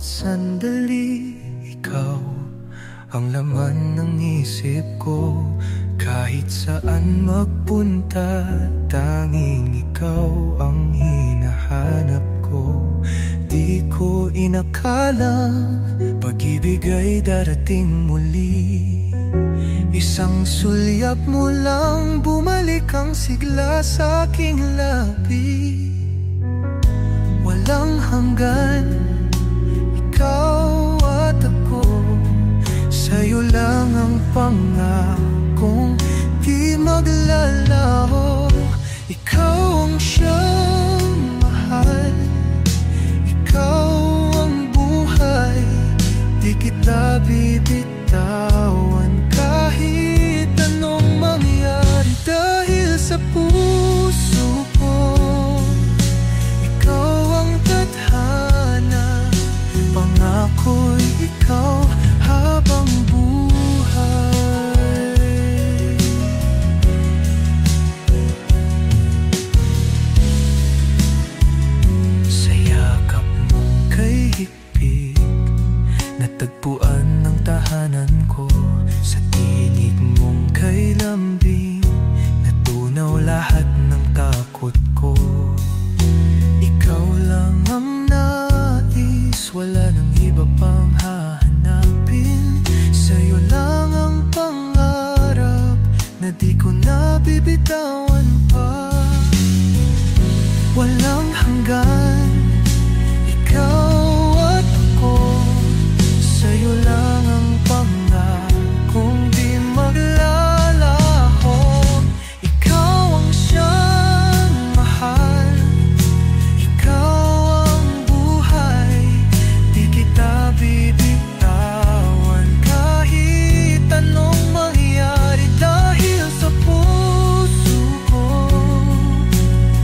bawat sandali, ikaw ang laman ng isip ko. Kahit saan magpunta, tanging ikaw ang hinahanap ko. Di ko inakalang pag-ibig ay darating muli. Isang sulyap mo lang, bumalik ang sigla sa aking labi. Walang hanggan, ikaw at ako. Sa'yo lang ang pangakong di maglalaho. Ikaw ang siyang mahal, ikaw ang buhay. Di kita bibitawan kahit anong mangyari. Dahil sa puso ko, ikaw ang tadhana. Pangako'y ikaw habang buhay. Sa yakap mong kay higpit, natagpuan ng tahanan ko. Sa tinig mong kay lambing, natunaw lahat ng takot ko. Ikaw lang ang nais, wala nang iba pang hahanapin. Sa'yo lang ang pangarap na di ko nabibitawan pa. Walang hanggan, ikaw at ako. Sa'yo lang ang pangakong di maglalaho. Ikaw ang siyang mahal, ikaw ang buhay. Di kita bibitawan kahit anong mangyari. Dahil sa puso ko,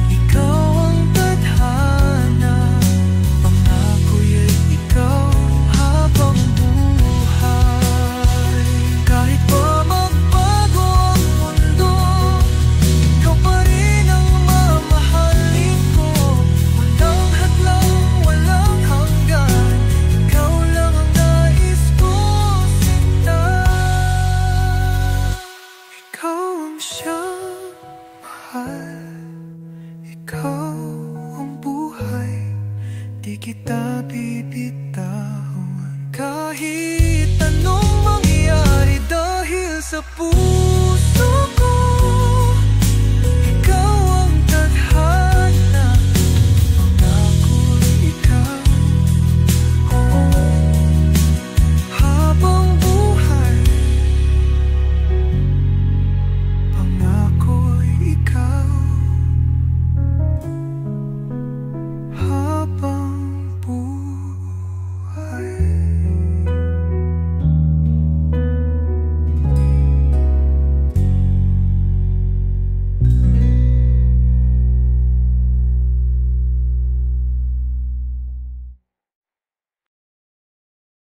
ikaw ang tadhana. Pangako'y ikaw habang buhay. Kahit pa magbago ang mundo, ikaw pa rin ang mamahalin ko. Walang hadlang, walang hanggan, ikaw lang ang nais ko sinta. Ikaw ang siyang mahal, ikaw ang buhay. Di kita bibitawan kahit anong mangyari. Dahil sa puso